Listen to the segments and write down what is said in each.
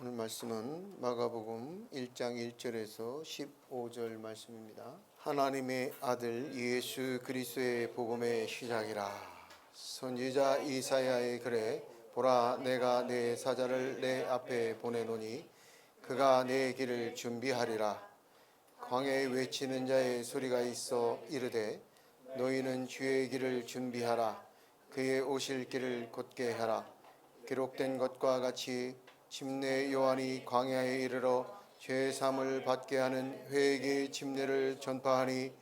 오늘 말씀은 마가복음 1장 1절에서 15절 말씀입니다. 하나님의 아들 예수 그리스도의 복음의 시작이라. 선지자 이사야의 글에 보라 내가 내 사자를 내 앞에 보내노니 그가 내 길을 준비하리라. 광야에 외치는 자의 소리가 있어 이르되 너희는 주의 길을 준비하라. 그의 오실 길을 곧게 하라. 기록된 것과 같이 침례 요한이 광야에 이르러 죄 사함을 받게 하는 회개의 침례를 전파하니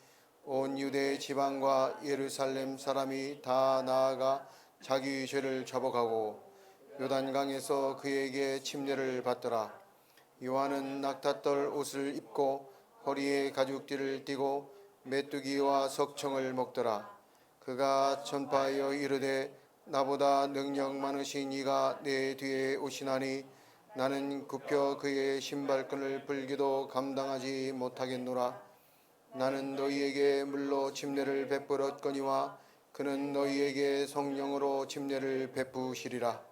온 유대 지방과 예루살렘 사람이 다 나아가 자기 죄를 자복하고 요단강에서 그에게 침례를 받더라. 요한은 낙타떨 옷을 입고 허리에 가죽띠를 띠고 메뚜기와 석청을 먹더라. 그가 전파하여 이르되 나보다 능력 많으신 이가 내 뒤에 오시나니 나는 굽혀 그의 신발끈을 풀기도 감당하지 못하겠노라. 나는 너희에게 물로 침례를 베풀었거니와 그는 너희에게 성령으로 침례를 베푸시리라.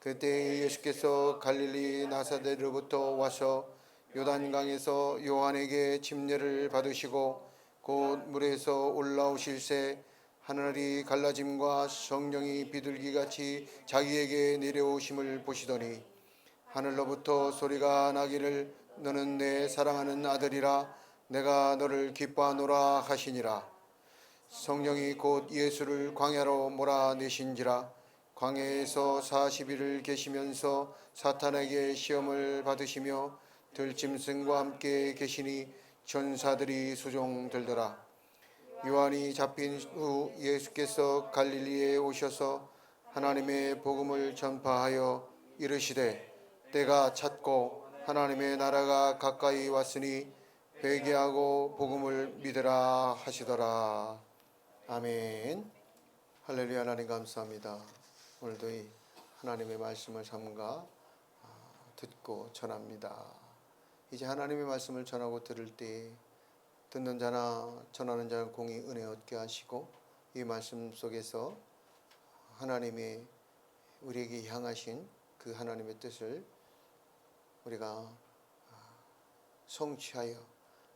그때 예수께서 갈릴리 나사렛으로부터 와서 요단강에서 요한에게 침례를 받으시고 곧 물에서 올라오실새 하늘이 갈라짐과 성령이 비둘기같이 자기에게 내려오심을 보시더니 하늘로부터 소리가 나기를 너는 내 사랑하는 아들이라 내가 너를 기뻐하노라 하시니라. 성령이 곧 예수를 광야로 몰아내신지라. 광야에서 40일을 계시면서 사탄에게 시험을 받으시며 들짐승과 함께 계시니 전사들이 수종들더라. 요한이 잡힌 후 예수께서 갈릴리에 오셔서 하나님의 복음을 전파하여 이르시되 때가 찼고 하나님의 나라가 가까이 왔으니 회개하고 복음을 믿으라 하시더라. 아멘. 할렐루야. 하나님 감사합니다. 오늘도 이 하나님의 말씀을 삼가 듣고 전합니다. 이제 하나님의 말씀을 전하고 들을 때 듣는 자나 전하는 자가 공히 은혜 얻게 하시고 이 말씀 속에서 하나님의 우리에게 향하신 그 하나님의 뜻을 우리가 성취하여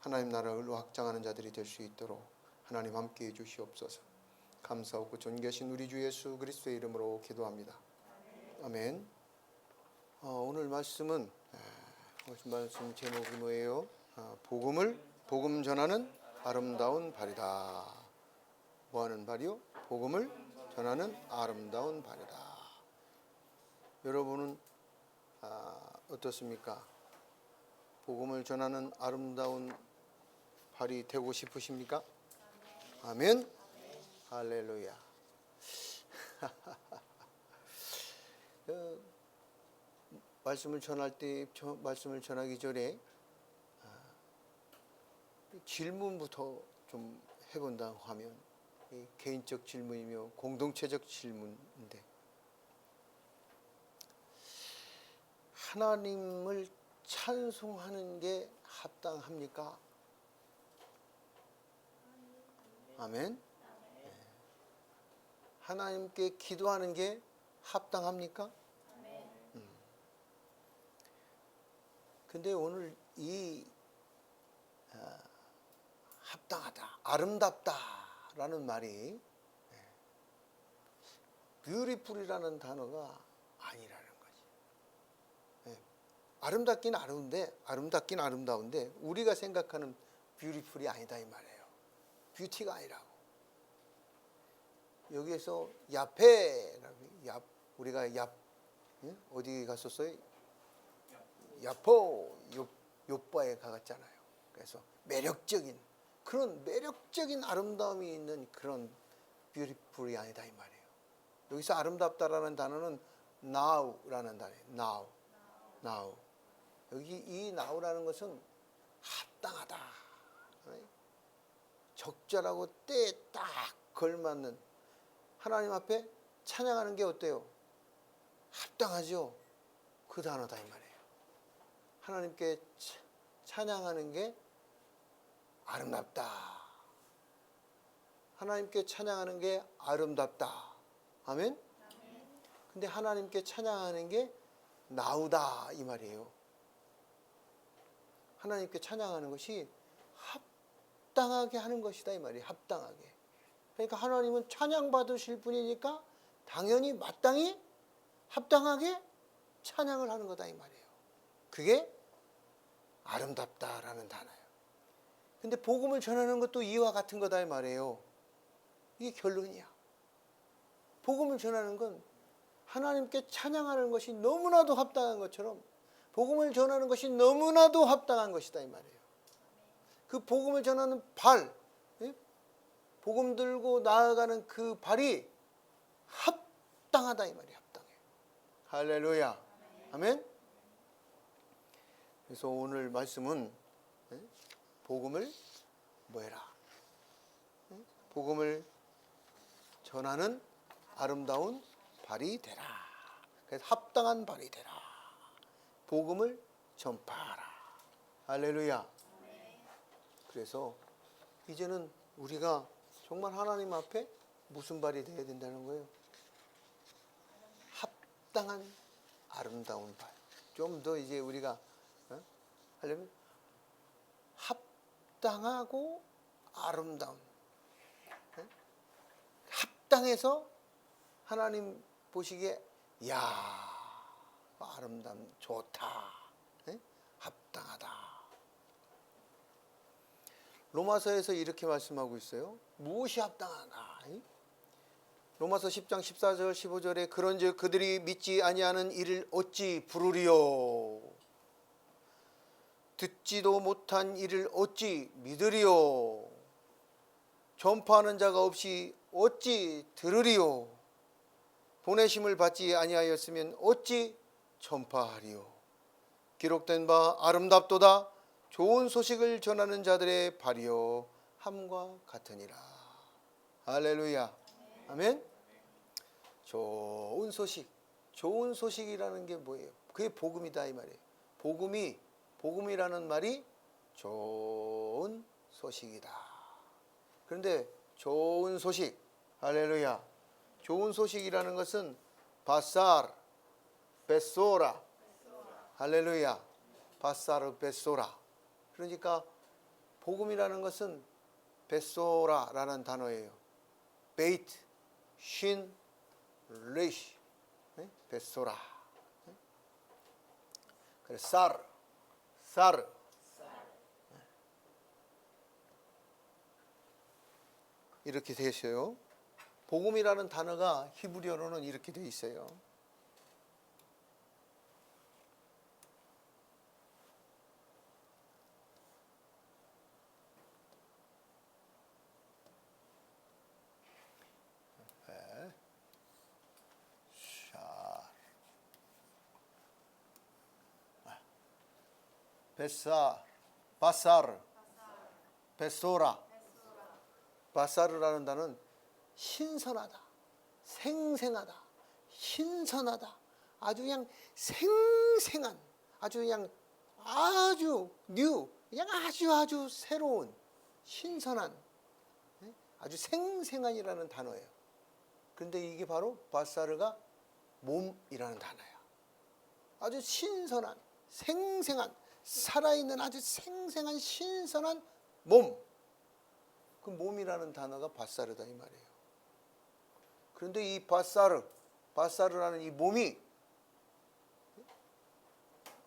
하나님 나라를 확장하는 자들이 될 수 있도록 하나님 함께해 주시옵소서. 감사하고 존귀하신 우리 주 예수 그리스도의 이름으로 기도합니다. 아멘. 오늘 말씀은 말씀 제목이 뭐예요? 복음 전하는 아름다운 발이다. 뭐하는 발이요? 복음을 전하는 아름다운 발이다. 여러분은 어떻습니까? 복음을 전하는 아름다운 발이 되고 싶으십니까? 아멘. 할렐루야. 말씀을 전할 때 말씀을 전하기 전에 질문부터 좀 해본다고 하면 개인적 질문이며 공동체적 질문인데 하나님을 찬송하는 게 합당합니까? 아멘. 하나님께 기도하는 게 합당합니까? 근데 오늘 이 합당하다, 아름답다라는 말이 뷰티풀이라는 단어가 아니라는 거지. 아름답긴 아름다운데 우리가 생각하는 뷰티풀이 아니다 이 말이에요. 뷰티가 아니라고. 여기에서 우리가 어디 갔었어요? 야포 요바에 가갔잖아요. 그래서 그런 매력적인 아름다움이 있는 그런 뷰티풀이 아니다 이 말이에요. 여기서 아름답다라는 단어는 now라는 단어예요. now. 여기 이 now라는 것은 합당하다, 적절하고 때에 딱 걸맞는 하나님 앞에 찬양하는 게 어때요? 합당하죠. 그 단어다 이 말이에요. 하나님께 찬양하는 게 아름답다. 하나님께 찬양하는 게 아름답다. 아멘? 근데 하나님께 찬양하는 게 나우다 이 말이에요. 하나님께 찬양하는 것이 합당하게 하는 것이다 이 말이에요. 합당하게. 그러니까 하나님은 찬양 받으실 분이니까 당연히 마땅히 합당하게 찬양을 하는 거다 이 말이에요. 그게 아름답다라는 단어예요. 근데 복음을 전하는 것도 이와 같은 거다 이 말이에요. 이게 결론이야. 복음을 전하는 건 하나님께 찬양하는 것이 너무나도 합당한 것처럼 복음을 전하는 것이 너무나도 합당한 것이다 이 말이에요. 그 복음을 전하는 발, 복음 들고 나아가는 그 발이 합당하다 이 말이에요. 합당해. 할렐루야. 아멘. 그래서 오늘 말씀은 복음을 뭐해라? 복음을 전하는 아름다운 발이 되라. 그래서 합당한 발이 되라. 복음을 전파하라. 할렐루야. 그래서 이제는 우리가 정말 하나님 앞에 무슨 발이 되어야 된다는 거예요? 합당한 아름다운 발. 좀 더 이제 우리가 하려면 합당하고 아름다운, 합당해서 하나님 보시기에 야 아름다움 좋다, 합당하다. 로마서에서 이렇게 말씀하고 있어요. 무엇이 합당하나? 로마서 10장 14절 15절에 그런즉 그들이 믿지 아니하는 이를 어찌 부르리요? 듣지도 못한 이를 어찌 믿으리요? 전파하는 자가 없이 어찌 들으리요? 보내심을 받지 아니하였으면 어찌 전파하리요? 기록된 바 아름답도다 좋은 소식을 전하는 자들의 발이요 함과 같으니라. 할렐루야. 아멘. 좋은 소식. 좋은 소식이라는 게 뭐예요? 그게 복음이다 이 말이에요. 복음이라는 말이 좋은 소식이다. 그런데 좋은 소식, 할렐루야. 좋은 소식이라는 것은 바사르, 베소라, 할렐루야. 바사르, 베소라. 그러니까 복음이라는 것은 베소라라는 단어예요. 베이트, 신, 레시, 베소라. 그래서 사르. 이렇게 되어 있어요. 복음이라는 단어가 히브리어로는 이렇게 되어 있어요. 바사르, 베소라. 바사르라는 단어는 신선하다, 생생하다, 신선하다, 아주 그냥 생생한, 아주 그냥 아주 뉴, 그냥 아주 새로운, 신선한, 아주 생생한이라는 단어예요. 그런데 이게 바로 바사르가 몸이라는 단어야. 아주 신선한, 생생한, 살아있는 아주 생생한 신선한 몸. 그 몸이라는 단어가 바사르다 이 말이에요. 그런데 이 바사르라는 이 몸이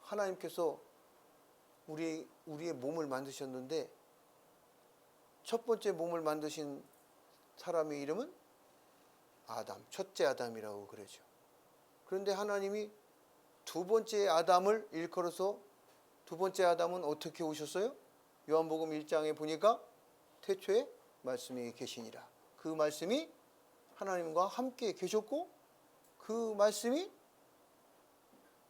하나님께서 우리의 몸을 만드셨는데 첫 번째 몸을 만드신 사람의 이름은 아담, 첫째 아담이라고 그러죠. 그런데 하나님이 두 번째 아담을 일컬어서 두 번째 아담은 어떻게 오셨어요? 요한복음 1장에 보니까 태초에 말씀이 계시니라. 그 말씀이 하나님과 함께 계셨고 그 말씀이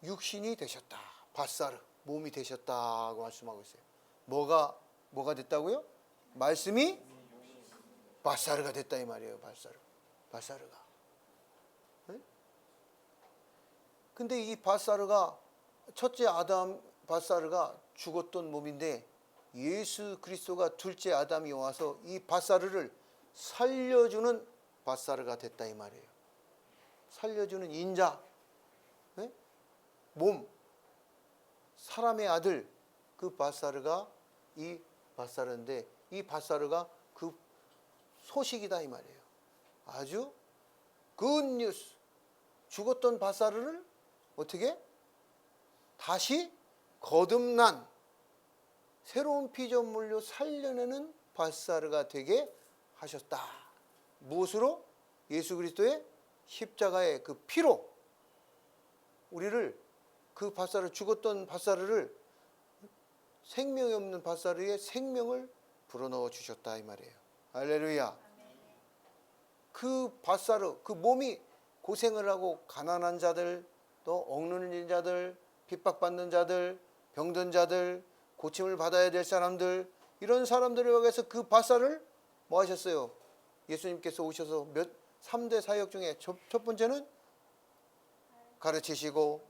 육신이 되셨다. 바사르, 몸이 되셨다고 말씀하고 있어요. 뭐가 됐다고요? 말씀이 바사르가 됐다 이 말이에요. 바사르가. 네? 근데 이 바사르가 첫째 아담 바사르가 죽었던 몸인데 예수 그리스도가 둘째 아담이 와서 이 바사르를 살려주는 바사르가 됐다 이 말이에요. 살려주는 인자, 네? 몸, 사람의 아들 그 밧사르가 이 밧사르인데 이 밧사르가 그 소식이다 이 말이에요. 아주 굿뉴스. 죽었던 밧사르를 어떻게 다시 거듭난 새로운 피조물로 살려내는 밧사르가 되게 하셨다. 무엇으로? 예수 그리스도의 십자가의 그 피로 우리를 그 밧사르 죽었던 밧사르를 생명이 없는 밧사르의 생명을 불어넣어 주셨다 이 말이에요. 할렐루야. 그 밧사르 그 몸이 고생을 하고 가난한 자들 또 억누르는 자들 핍박받는 자들 병든 자들 고침을 받아야 될 사람들 이런 사람들을 위해서 그 밧사르를 뭐 하셨어요? 예수님께서 오셔서 3대 사역 중에 첫 번째는 가르치시고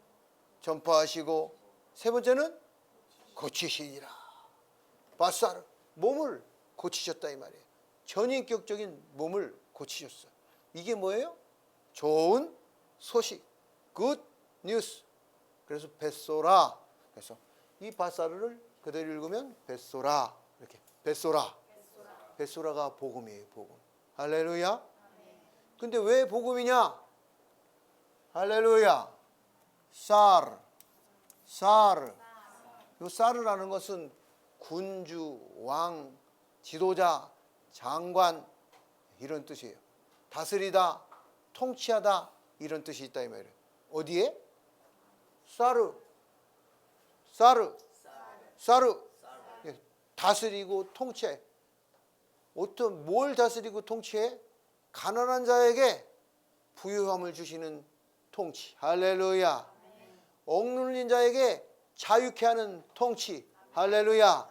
전파하시고 세 번째는 고치시니라. 밧사르 몸을 고치셨다 이 말이에요. 전인격적인 몸을 고치셨어요. 이게 뭐예요? 좋은 소식, 굿 뉴스. 그래서 벳소라. 그래서 이 밧사르를 그대로 읽으면 벳소라 이렇게 벳소라. 벳소라가 복음이에요. 복음. 할렐루야. 근데 왜 복음이냐? 할렐루야. 사르. 이 사르라는 것은 군주, 왕, 지도자, 장관 이런 뜻이에요. 다스리다, 통치하다 이런 뜻이 있다 이 말이에요. 어디에? 사르. 다스리고 통치해. 어떤 뭘 다스리고 통치해? 가난한 자에게 부유함을 주시는 통치. 할렐루야. 억눌린 자에게 자유케 하는 통치. 할렐루야.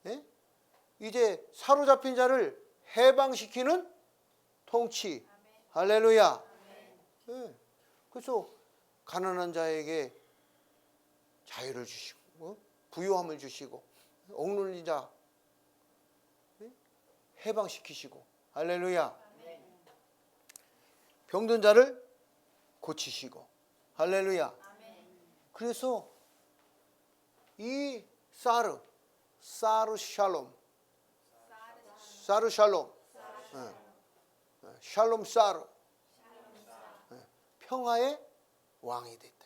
예? 이제 사로잡힌 자를 해방시키는 통치. 할렐루야. 예. 그래서 가난한 자에게 자유를 주시고 부유함을 주시고 억눌린 자 해방시키시고 할렐루야. 병든 자를 고치시고 할렐루야. 그래서 이 사르 샬롬 샬롬 사르 평화의 왕이 됐다.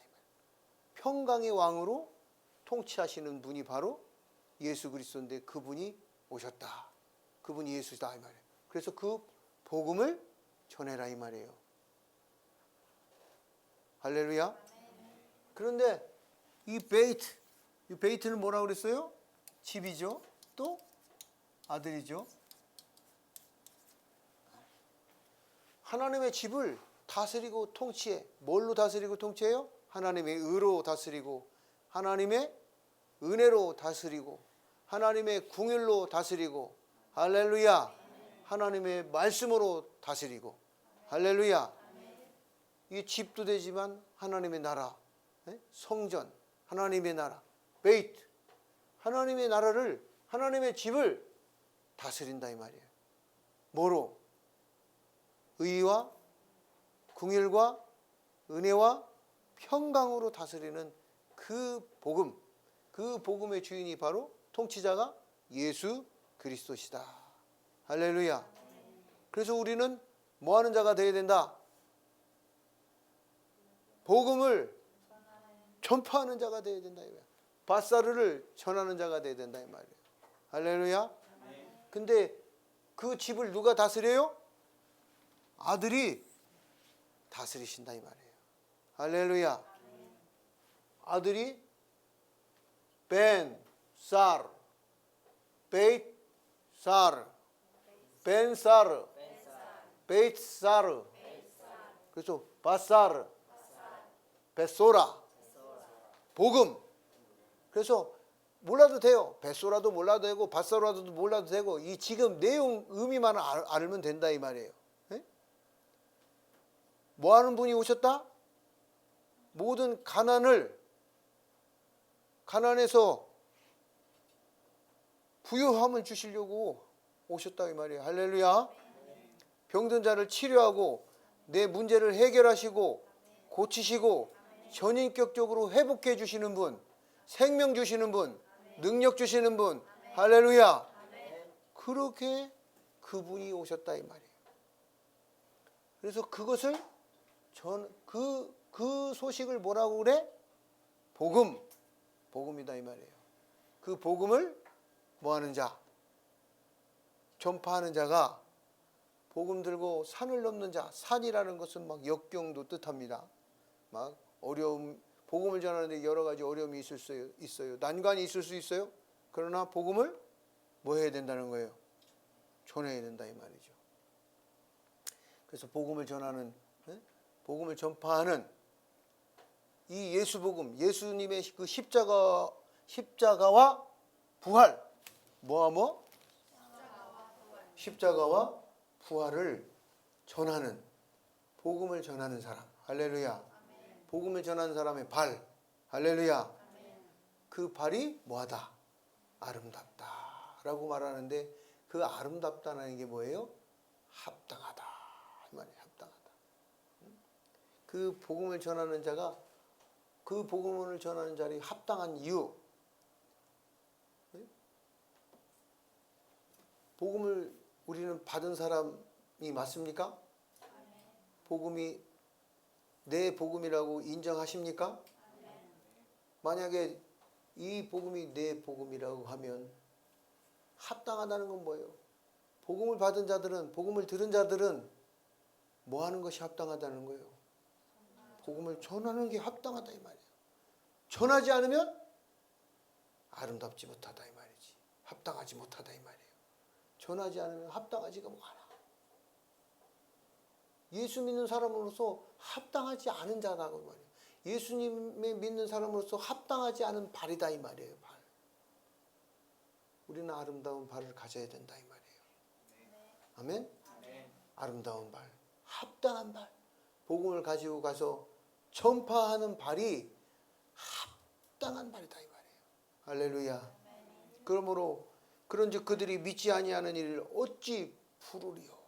평강의 왕으로 통치하시는 분이 바로 예수 그리스도인데 그분이 오셨다. 그분이 예수다 이 말이에요. 그래서 그 복음을 전해라 이 말이에요. 할렐루야. 그런데 이 베이트는 뭐라고 그랬어요? 집이죠. 또 아들이죠. 하나님의 집을 다스리고 통치해. 뭘로 다스리고 통치해요? 하나님의 의로 다스리고 하나님의 은혜로 다스리고 하나님의 궁율로 다스리고 할렐루야. 하나님의 말씀으로 다스리고 할렐루야. 이 집도 되지만 하나님의 나라, 성전, 하나님의 나라, 베이트, 하나님의 나라를 하나님의 집을 다스린다 이 말이에요. 뭐로? 의와 궁율과 은혜와 평강으로 다스리는 그 복음, 그 복음의 주인이 바로 통치자가 예수 그리스도시다. 할렐루야. 그래서 우리는 뭐 하는 자가 되어야 된다? 복음을 전파하는 자가 되어야 된다. 밧사르를 전하는 자가 되어야 된다 이 말이에요. 할렐루야. 근데 그 집을 누가 다스려요? 아들이 다스리신다 이 말이에요. 할렐루야. 아들이 벤 사르, 베이트 사르, 벤 사르, 베이트 사르. 그래서 밧사르, 벳소라, 복음. 그래서 몰라도 돼요. 벳소라도 몰라도 되고 밧사라도 몰라도 되고 이 지금 내용 의미만 알면 된다 이 말이에요. 네? 뭐 하는 분이 오셨다? 모든 가난에서 부유함을 주시려고 오셨다 이 말이에요. 할렐루야. 병든 자를 치료하고 내 문제를 해결하시고 고치시고 전인격적으로 회복해 주시는 분, 생명 주시는 분, 능력 주시는 분. 할렐루야. 그렇게 그분이 오셨다 이 말이에요. 그래서 그것을 그 소식을 뭐라고 그래? 복음이다 이 말이에요. 그 복음을 뭐 하는 자? 전파하는 자가, 복음 들고 산을 넘는 자. 산이라는 것은 막 역경도 뜻합니다. 막 어려움, 복음을 전하는데 여러 가지 어려움이 있을 수 있어요. 난관이 있을 수 있어요. 그러나 복음을 뭐 해야 된다는 거예요? 전해야 된다 이 말이죠. 그래서 복음을 전하는, 복음을 전파하는 이 예수복음, 예수님의 그 십자가와 부활, 십자가와 부활을 전하는, 복음을 전하는 사람. 할렐루야. 복음을 전하는 사람의 발. 할렐루야. 그 발이 뭐하다? 아름답다라고 말하는데, 그 아름답다는 게 뭐예요? 합당하다 이 말이에요. 합당하다. 그 복음을 전하는 자가, 그 복음을 전하는 자리 합당한 이유. 복음을 우리는 받은 사람이 맞습니까? 복음이 내 복음이라고 인정하십니까? 만약에 이 복음이 내 복음이라고 하면 합당하다는 건 뭐예요? 복음을 받은 자들은, 복음을 들은 자들은 뭐 하는 것이 합당하다는 거예요? 복음을 전하는 게 합당하다 이 말이에요. 전하지 않으면 아름답지 못하다 이 말이지. 합당하지 못하다 이 말이에요. 전하지 않으면 합당하지가 않아. 예수 믿는 사람으로서 합당하지 않은 자라고 말이에요. 예수님의 믿는 사람으로서 합당하지 않은 발이다 이 말이에요. 발. 우리는 아름다운 발을 가져야 된다 이 말이에요. 아멘? 아름다운 발, 합당한 발. 복음을 가지고 가서 전파하는 발이 합당한 발이다 이 말이에요. 할렐루야. 그러므로 그런즉 그들이 믿지 아니하는 일을 어찌 부르리요.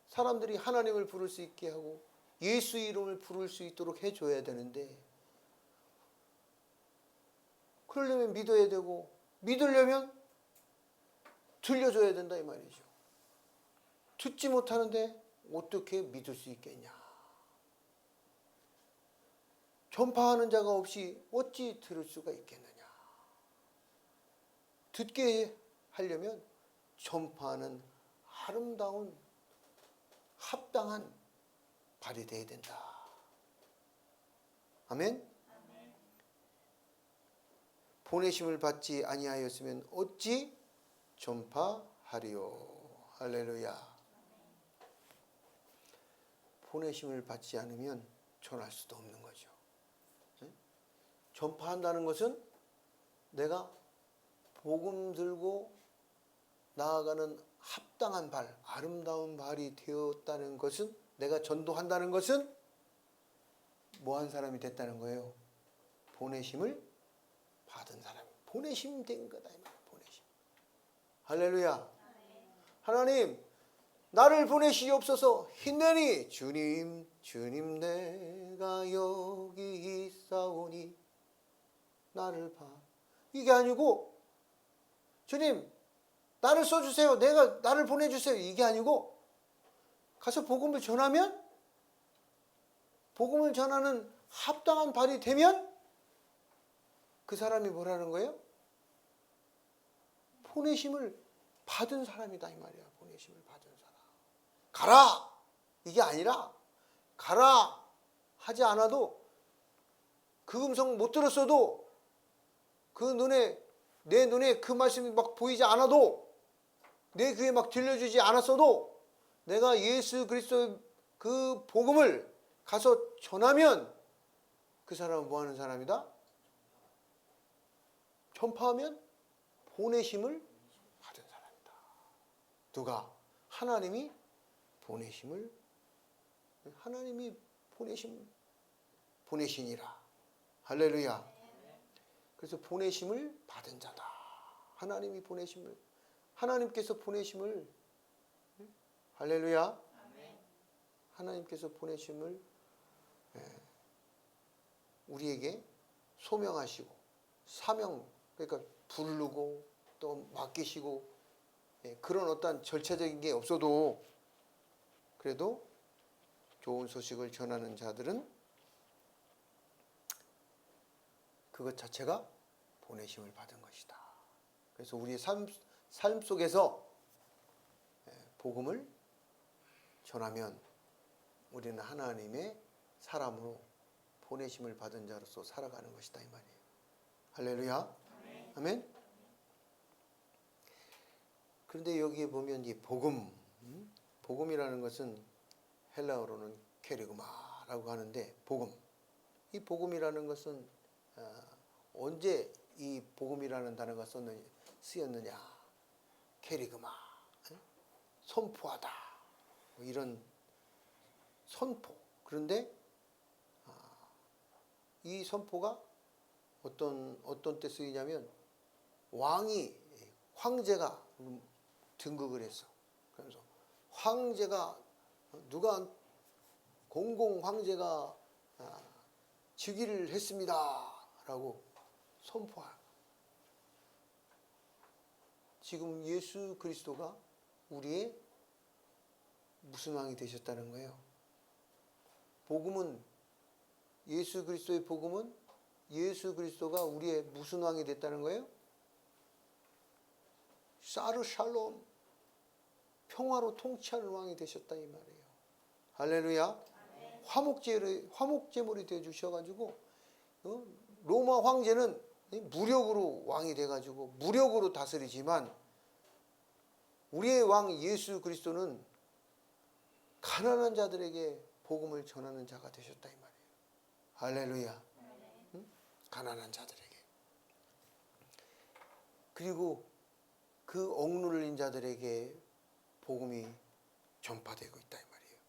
사람들이 하나님을 부를 수 있게 하고 예수 이름을 부를 수 있도록 해줘야 되는데, 그러려면 믿어야 되고, 믿으려면 들려줘야 된다 이 말이죠. 듣지 못하는데 어떻게 믿을 수 있겠냐. 전파하는 자가 없이 어찌 들을 수가 있겠느냐. 듣게 하려면 전파하는 아름다운 합당한 발이 되어야 된다. 아멘? 보내심을 받지 아니하였으면 어찌 전파하리요. 할렐루야. 보내심을 받지 않으면 전할 수도 없는 거죠. 전파한다는 것은 내가 복음 들고 나아가는 합당한 발, 아름다운 발이 되었다는 것은, 내가 전도한다는 것은 뭐 한 사람이 됐다는 거예요? 보내심을 받은 사람. 보내심 된 거다. 보내심. 할렐루야. 하나님, 나를 보내시옵소서. 힘내니 주님 내가 여기 있사오니 나를 봐. 이게 아니고, 주님 나를 써주세요. 나를 보내주세요. 이게 아니고, 가서 복음을 전하면, 복음을 전하는 합당한 발이 되면 그 사람이 뭐라는 거예요? 보내심을 받은 사람이다 이 말이야. 보내심을 받은 사람. 가라! 이게 아니라, 가라! 하지 않아도, 그 음성 못 들었어도, 내 눈에 그 말씀이 막 보이지 않아도, 내 귀에 막 들려주지 않았어도, 내가 예수 그리스도 그 복음을 가서 전하면 그 사람은 뭐 하는 사람이다? 전파하면 보내심을 받은 사람이다. 누가? 하나님이 보내시니라. 할렐루야. 그래서 보내심을 받은 자다. 하나님께서 보내심을, 할렐루야. 하나님께서 보내심을 우리에게 소명하시고 사명, 그러니까 부르고 또 맡기시고, 그런 어떤 절차적인 게 없어도 그래도 좋은 소식을 전하는 자들은 그것 자체가 보내심을 받은 것이다. 그래서 우리의 삶 속에서 복음을 전하면 우리는 하나님의 사람으로 보내심을 받은 자로서 살아가는 것이다, 이 말이에요. 할렐루야. 아멘. 그런데 여기에 보면 이 복음이라는 것은 헬라어로는 케리그마라고 하는데, 이 복음이라는 것은 언제 이 복음이라는 단어가 쓰였느냐? 케리그마, 선포하다, 뭐 이런 선포. 그런데 이 선포가 어떤 때 쓰이냐면 황제가 등극을 했어. 그래서 공공 황제가 즉위를 했습니다라고 선포할. 지금 예수 그리스도가 우리의 무슨 왕이 되셨다는 거예요? 예수 그리스도의 복음은 예수 그리스도가 우리의 무슨 왕이 됐다는 거예요? 사르 샬롬, 평화로 통치하는 왕이 되셨다, 이 말이에요. 할렐루야. 화목제물이 되어 주셔가지고, 로마 황제는 무력으로 왕이 돼가지고 무력으로 다스리지만, 우리의 왕 예수 그리스도는 가난한 자들에게 복음을 전하는 자가 되셨다, 이 말이에요. 할렐루야. 응? 가난한 자들에게. 그리고 그 억눌린 자들에게 복음이 전파되고 있다, 이 말이에요.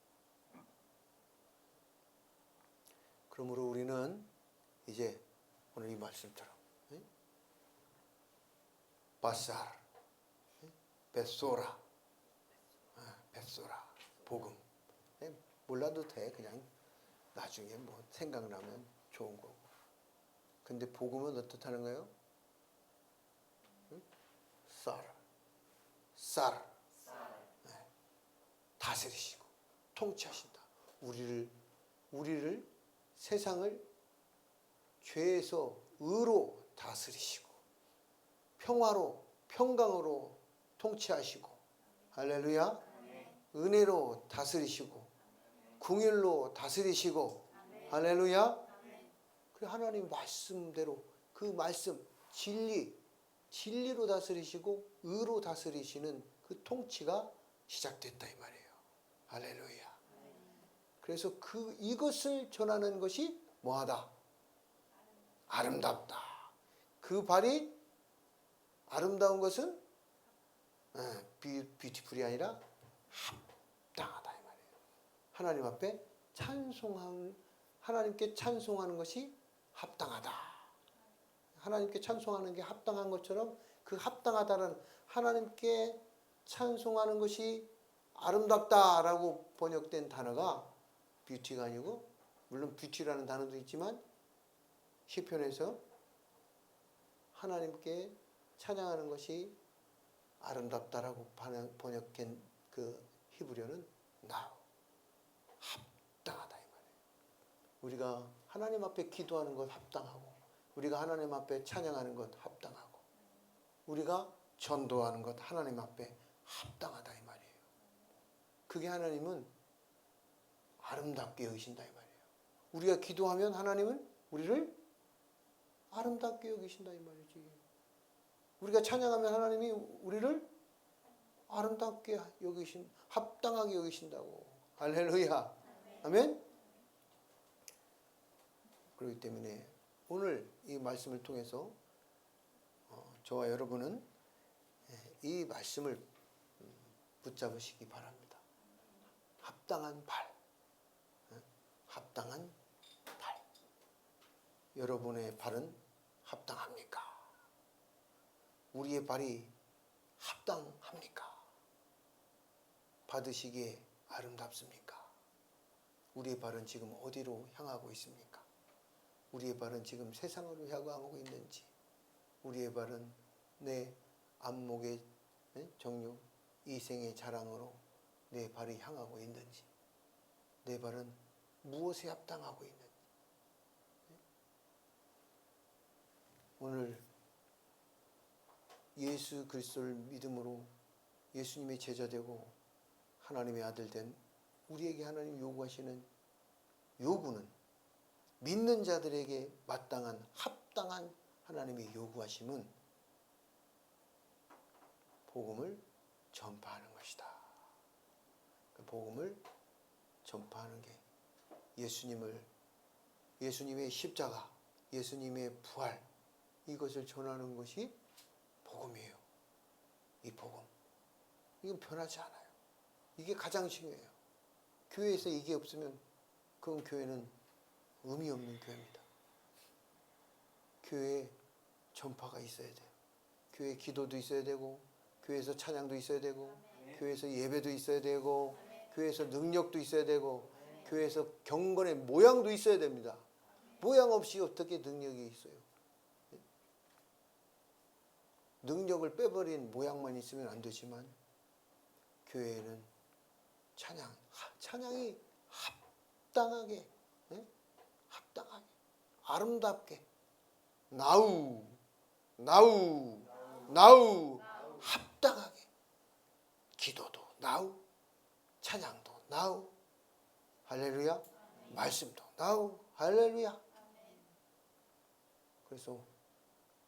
그러므로 우리는 이제 오늘 이 말씀처럼 바살, 벳소라, 복음. 몰라도 돼. 그냥 나중에 뭐 생각나면 좋은 거고. 근데 복음은 어떻다는 거예요? 쌀. 다스리시고 통치하신다. 우리를 세상을 죄에서 의로 다스리시고 평화로 평강으로 통치하시고, 할렐루야. 은혜로 다스리시고 긍휼로 다스리시고, 할렐루야. 그 하나님 말씀대로 그 말씀 진리로 다스리시고 의로 다스리시는 그 통치가 시작됐다, 이 말이에요. 할렐루야. 그래서 이것을 전하는 것이 뭐하다? 아름답다. 그 발이 아름다운 것은 뷰티풀이 아니라 합당하다, 이 말이에요. 하나님 앞에 하나님께 찬송하는 것이 합당하다. 하나님께 찬송하는 게 합당한 것처럼, 그 합당하다는, 하나님께 찬송하는 것이 아름답다라고 번역된 단어가 뷰티가 아니고, 물론 뷰티라는 단어도 있지만 시편에서 하나님께 찬양하는 것이 아름답다라고 번역된 그 히브리어는 합당하다, 이 말이에요. 우리가 하나님 앞에 기도하는 것 합당하고, 우리가 하나님 앞에 찬양하는 것 합당하고, 우리가 전도하는 것 하나님 앞에 합당하다, 이 말이에요. 그게 하나님은 아름답게 여기신다, 이 말이에요. 우리가 기도하면 하나님은 우리를 아름답게 여기신다, 이 말이지. 우리가 찬양하면 하나님이 우리를 아름답게 합당하게 여기신다고. 할렐루야. 아멘. 그렇기 때문에 오늘 이 말씀을 통해서 저와 여러분은 이 말씀을 붙잡으시기 바랍니다. 합당한 발. 여러분의 발은 합당합니까? 우리의 발이 합당합니까? 받으시기에 아름답습니까? 우리의 발은 지금 어디로 향하고 있습니까? 우리의 발은 지금 세상으로 향하고 있는지, 우리의 발은 내 안목의 정욕, 이생의 자랑으로 내 발이 향하고 있는지, 내 발은 무엇에 합당하고 있는지. 오늘 예수 그리스도를 믿음으로 예수님의 제자 되고 하나님의 아들 된 우리에게 하나님 요구하시는 요구는, 믿는 자들에게 마땅한 합당한 하나님의 요구하심은 복음을 전파하는 것이다. 복음을 전파하는 게 예수님의 십자가, 예수님의 부활, 이것을 전하는 것이 복음이에요. 이 복음, 이건 변하지 않아요. 이게 가장 중요해요. 교회에서 이게 없으면 그건 교회는 의미 없는 교회입니다. 교회에 전파가 있어야 돼요. 교회에 기도도 있어야 되고, 교회에서 찬양도 있어야 되고, 교회에서 예배도 있어야 되고, 교회에서 능력도 있어야 되고, 교회에서 경건의 모양도 있어야 됩니다. 모양 없이 어떻게 능력이 있어요? 능력을 빼버린 모양만 있으면 안 되지만, 교회에는 찬양이 합당하게, 아름답게, 나우 합당하게, 기도도 나우, 찬양도 나우, 할렐루야, 말씀도 나우, 할렐루야. 그래서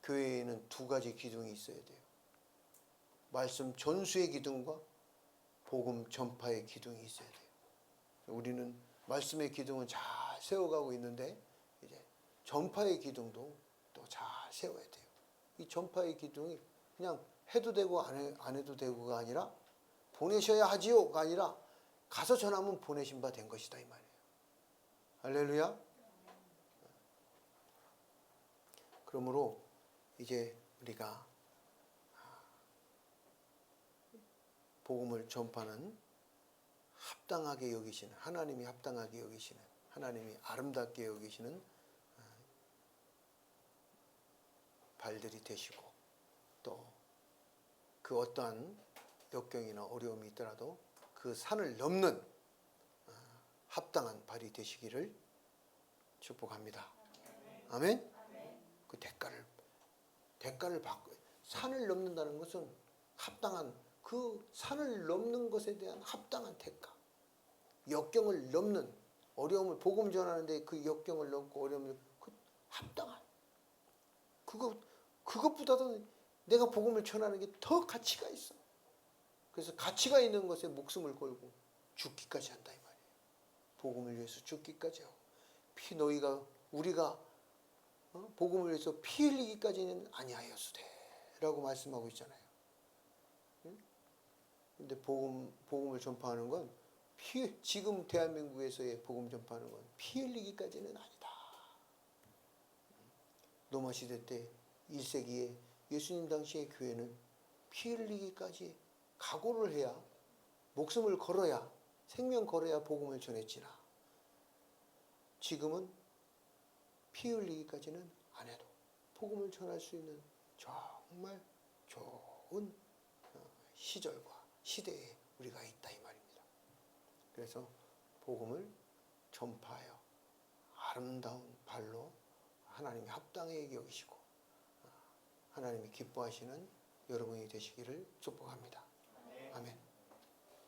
교회에는 두 가지 기둥이 있어야 돼요. 말씀 전수의 기둥과 복음 전파의 기둥이 있어야 돼요. 우리는 말씀의 기둥은 잘 세워가고 있는데, 이제 전파의 기둥도 또 잘 세워야 돼요. 이 전파의 기둥이 그냥 해도 되고 안 해도 되고가 아니라, 보내셔야 하지요가 아니라 가서 전하면 보내신 바 된 것이다, 이 말이에요. 할렐루야. 그러므로 이제 우리가 복음을 전파는 합당하게 여기시는, 하나님이 합당하게 여기시는, 하나님이 아름답게 여기시는 발들이 되시고, 또 그 어떠한 역경이나 어려움이 있더라도 그 산을 넘는 합당한 발이 되시기를 축복합니다. 아멘. 그 대가를 받고, 산을 넘는다는 것은 합당한, 그 산을 넘는 것에 대한 합당한 대가, 역경을 넘는, 어려움을, 복음 전하는데 그 역경을 넘고 어려움을, 그 합당한, 그것보다도 내가 복음을 전하는 게 더 가치가 있어. 그래서 가치가 있는 것에 목숨을 걸고 죽기까지 한다, 이 말이에요. 복음을 위해서 죽기까지 하고, 우리가 복음을 위해서 피 흘리기까지는 아니하였으되 라고 말씀하고 있잖아요. 근데 복음을 전파하는 건 지금 대한민국에서의 복음 전파하는 건 피 흘리기까지는 아니다. 로마 시대 때 1세기에 예수님 당시의 교회는 피 흘리기까지 각오를 해야, 목숨을 걸어야, 생명 걸어야 복음을 전했지나, 지금은 피 흘리기까지는 안 해도 복음을 전할 수 있는 정말 좋은 시절과 시대에 우리가 있다, 이 말입니다. 그래서 복음을 전파하여 아름다운 발로 하나님이 합당하게 여기시고 하나님이 기뻐하시는 여러분이 되시기를 축복합니다.